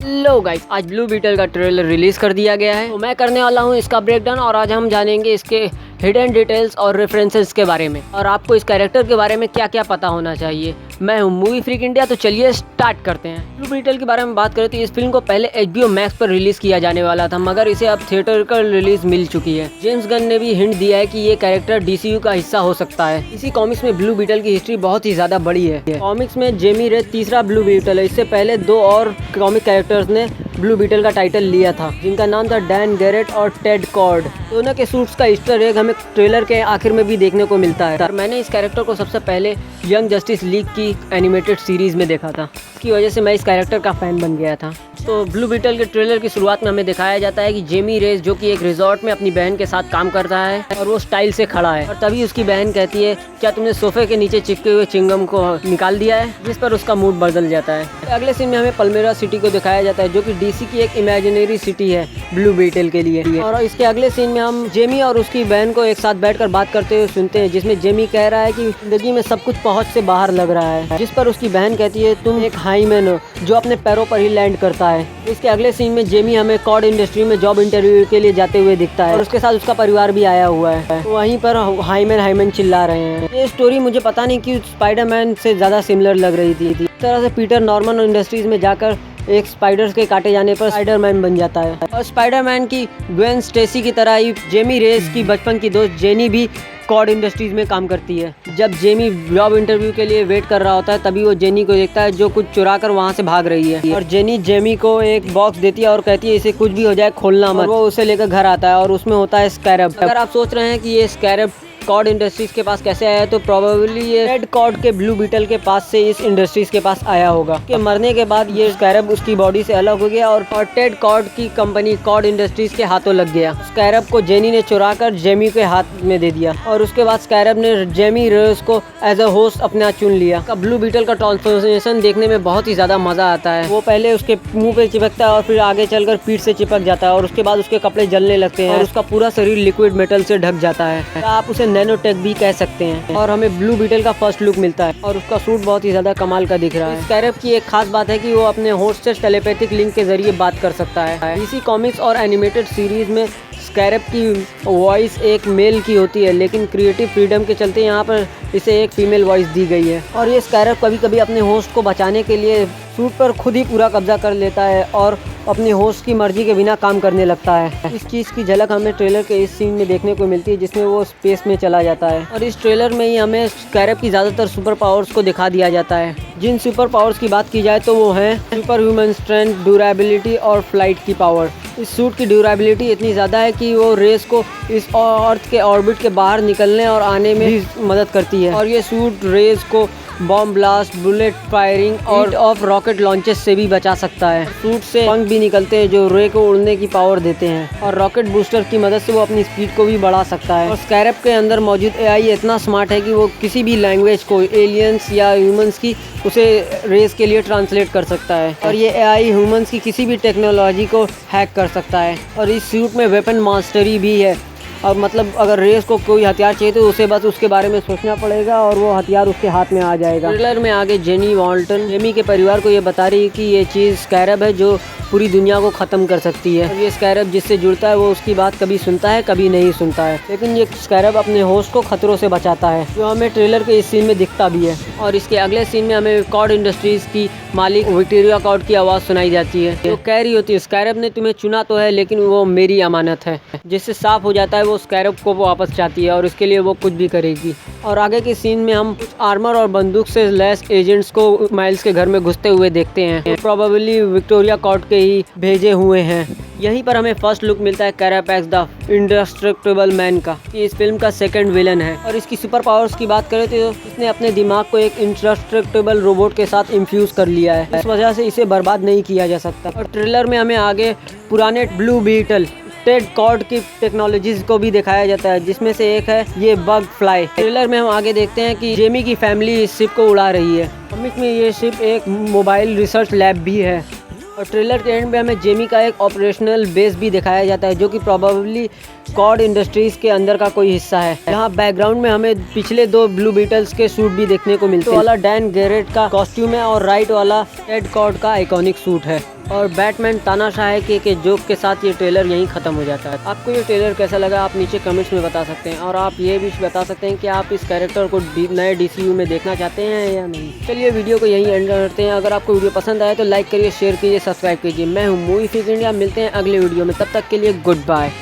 Hello guys, आज blue beetle का trailer release कर दिया गया है। तो मैं करने वाला हूँ इसका ब्रेकडाउन और आज हम जानेंगे इसके हिडन डिटेल्स और रेफरेंसेस के बारे में और आपको इस कैरेक्टर के बारे में क्या क्या पता होना चाहिए। मैं हूँ मूवी फ्रीक इंडिया, तो चलिए स्टार्ट करते हैं। ब्लू बीटल के बारे में बात करें तो इस फिल्म को पहले HBO मैक्स पर रिलीज किया जाने वाला था, मगर इसे अब थिएटरिकल रिलीज मिल चुकी है। जेम्स गन ने भी हिंट दिया है कि ये कैरेक्टर DCU का हिस्सा हो सकता है। इसी कॉमिक्स में ब्लू बीटल की हिस्ट्री बहुत ही ज्यादा बड़ी है। कॉमिक्स में जेमी रे तीसरा ब्लू बीटल है। इससे पहले दो और कॉमिक कैरेक्टर्स ने ब्लू बीटल का टाइटल लिया था, जिनका नाम था डैन गैरेट और टेड कॉर्ड। दोनों के सूट्स का ईस्टर एग हमें ट्रेलर के आखिर में भी देखने को मिलता है। और मैंने इस कैरेक्टर को सबसे पहले यंग जस्टिस लीग की एनिमेटेड सीरीज में देखा था। इसकी वजह से मैं इस कैरेक्टर का फैन बन गया था। तो ब्लू बीटल के ट्रेलर की शुरुआत में हमें दिखाया जाता है कि जेमी रेस, जो कि एक रिजॉर्ट में अपनी बहन के साथ काम करता है, और वो स्टाइल से खड़ा है। और तभी उसकी बहन कहती है, क्या तुमने सोफे के नीचे चिपके हुए चिंगम को निकाल दिया है, जिस पर उसका मूड बदल जाता है। अगले सीन में हमें पल्मेरा सिटी को दिखाया जाता है, जो कि DC की एक इमेजिनरी सिटी है ब्लू बीटल के लिए। और इसके अगले सीन में हम जेमी और उसकी बहन को एक साथ बैठकर बात करते हुए सुनते हैं, जिसमें जेमी कह रहा है कि जिंदगी में सब कुछ पहुंच से बाहर लग रहा है, जिस पर उसकी बहन कहती है, तुम एक हाईमैन हो जो अपने पैरों पर ही लैंड करता है। इसके अगले सीन में जेमी हमें कॉड इंडस्ट्री में जॉब इंटरव्यू के लिए जाते हुए दिखता है और उसके साथ उसका परिवार भी आया हुआ है। तो वहीं पर हाईमैन चिल्ला रहे हैं। ये स्टोरी मुझे पता नहीं क्यों स्पाइडरमैन से ज़्यादा सिमिलर लग रही थी। इस तरह से पीटर नॉर्मन इंडस्ट्रीज में जाकर एक स्पाइडर्स के काटे जाने पर स्पाइडरमैन बन जाता है। और स्पाइडरमैन की ग्वेन स्टेसी की तरह ही जेमी रेस की बचपन की दोस्त जेनी भी कॉड इंडस्ट्रीज में काम करती है। जब जेमी जॉब इंटरव्यू के लिए वेट कर रहा होता है, तभी वो जेनी को देखता है, जो कुछ चुरा कर वहाँ से भाग रही है। और जेनी जेमी को एक बॉक्स देती है और कहती है, इसे कुछ भी हो जाए खोलना मत। वो उसे लेकर घर आता है और उसमें होता है स्कैरब। अगर आप सोच रहे हैं कि ये स्कैरब कॉड इंडस्ट्रीज के पास कैसे आया है, तो प्रोबेबली ये रेड कॉड के ब्लू बीटल के पास से इस इंडस्ट्रीज के पास आया होगा। के मरने के बाद ये स्कैरब उसकी बॉडी से अलग हो गया और टेड कॉड की कंपनी कॉड इंडस्ट्रीज के हाथों लग गया। स्कैरब को जेनी ने चुरा कर जेमी के हाथ में दे दिया और उसके बाद स्कैरब ने जेमी रेस को एज अ होस्ट अपना चुन लिया। ब्लू बीटल का ट्रांसफॉर्मेशन देखने में बहुत ही ज्यादा मजा आता है। वो पहले उसके मुंह पे चिपकता है और फिर आगे चलकर पीठ से चिपक जाता है और उसके बाद उसके कपड़े जलने लगते हैं और उसका पूरा शरीर लिक्विड मेटल से ढक जाता है। आप उसे नैनोटेक भी कह सकते हैं। और हमें ब्लू बीटल का फर्स्ट लुक मिलता है और उसका सूट बहुत ही ज्यादा कमाल का दिख रहा है। स्कैरब की एक खास बात है कि वो अपने होस्ट से टेलीपैथिक लिंक के जरिए बात कर सकता है। इसी कॉमिक्स और एनिमेटेड सीरीज में स्कैरब की वॉइस एक मेल की होती है, लेकिन क्रिएटिव फ्रीडम के चलते यहाँ पर इसे एक फीमेल वॉइस दी गई है। और ये स्कैरब कभी कभी अपने होस्ट को बचाने के लिए सूट पर खुद ही पूरा कब्जा कर लेता है और अपनी होस्ट की मर्जी के बिना काम करने लगता है। इस चीज़ की झलक हमें ट्रेलर के इस सीन में देखने को मिलती है, जिसमें वो स्पेस में चला जाता है। और इस ट्रेलर में ही हमें स्कैरब की ज़्यादातर सुपर पावर्स को दिखा दिया जाता है। जिन सुपर पावर्स की बात की जाए तो वो हैं सुपर ह्यूमन स्ट्रेंथ, ड्यूरेबिलिटी और फ्लाइट की पावर। इस सूट की ड्यूरेबिलिटी इतनी ज़्यादा है कि वो रेस को इस अर्थ के ऑर्बिट के बाहर निकलने और आने में भी मदद करती है। और ये सूट रेस को बॉम्ब ब्लास्ट, बुलेट फायरिंग और ऑफ रॉकेट लॉन्चेस से भी बचा सकता है। सूट से पंख भी निकलते हैं जो रे को उड़ने की पावर देते हैं और रॉकेट बूस्टर की मदद से वो अपनी स्पीड को भी बढ़ा सकता है। और स्कैरब के अंदर मौजूद AI इतना स्मार्ट है कि वो किसी भी लैंग्वेज को, एलियंस या ह्यूमंस की, उसे रेस के लिए ट्रांसलेट कर सकता है। और ये AI ह्यूमंस की किसी भी टेक्नोलॉजी को हैक कर सकता है। और इस सूट में वेपन मास्टरी भी है। और मतलब अगर रेस को कोई हथियार चाहिए तो उसे बस उसके बारे में सोचना पड़ेगा और वो हथियार उसके हाथ में आ जाएगा। ट्रेलर में आगे जेनी वॉल्टन जेमी के परिवार को ये बता रही है कि ये चीज़ स्कैरब है जो पूरी दुनिया को ख़त्म कर सकती है। और ये स्कैरब जिससे जुड़ता है वो उसकी बात कभी सुनता है, कभी नहीं सुनता है, लेकिन ये स्कैरब अपने होस्ट को खतरों से बचाता है, जो हमें ट्रेलर के इस सीन में दिखता भी है। और इसके अगले सीन में हमें कॉड इंडस्ट्रीज की मालिक विक्टोरिया कॉड की आवाज़ सुनाई जाती है, जो कह रही होती है, स्कैरब ने तुम्हें चुना तो है, लेकिन वो मेरी अमानत है। जिससे साफ हो जाता है वो स्कैरब को वापस चाहती है और इसके लिए वो कुछ भी करेगी। और आगे के सीन में हम कुछ आर्मर और बंदूक से लैस एजेंट्स को माइल्स के घर में घुसते हुए देखते हैं। प्रोबेबली विक्टोरिया कॉड के ही भेजे हुए हैं। यहीं पर हमें फर्स्ट लुक मिलता है कैरापैक्स द इंडेस्ट्रक्टिबल मैन का। ये इस फिल्म का सेकंड विलन है। और इसकी सुपर पावर्स की बात करें तो इसने अपने दिमाग को एक इंडेस्ट्रक्टिबल रोबोट के साथ इन्फ्यूज कर लिया है। इस वजह से इसे बर्बाद नहीं किया जा सकता। और ट्रेलर में हमें आगे पुराने ब्लू बीटल टेड कॉर्ड की टेक्नोलॉजीज को भी दिखाया जाता है, जिसमें से एक है ये बग फ्लाई। ट्रेलर में हम आगे देखते हैं कि जेमी की फैमिली इस शिप को उड़ा रही है। कॉमिक में ये शिप एक मोबाइल रिसर्च लैब भी है। और ट्रेलर के एंड में हमें जेमी का एक ऑपरेशनल बेस भी दिखाया जाता है, जो कि प्रोबेबली कॉड इंडस्ट्रीज के अंदर का कोई हिस्सा है। यहाँ बैकग्राउंड में हमें पिछले दो ब्लू बीटल्स के सूट भी देखने को मिलते हैं। वाला डैन गैरेट का कॉस्ट्यूम है और राइट वाला टेड कॉर्ड का आइकॉनिक सूट है। और बैटमैन तानाशाह के जोक के साथ ये ट्रेलर यहीं ख़त्म हो जाता है। आपको ये ट्रेलर कैसा लगा आप नीचे कमेंट्स में बता सकते हैं, और आप ये भी बता सकते हैं कि आप इस कैरेक्टर को नए DCU में देखना चाहते हैं या नहीं। चलिए वीडियो को यहीं एंड करते हैं। अगर आपको वीडियो पसंद आए तो लाइक करिए, शेयर कीजिए, सब्सक्राइब कीजिए। मैं हूँ मूवी फ्रीक इंडिया, मिलते हैं अगले वीडियो में, तब तक के लिए गुड बाय।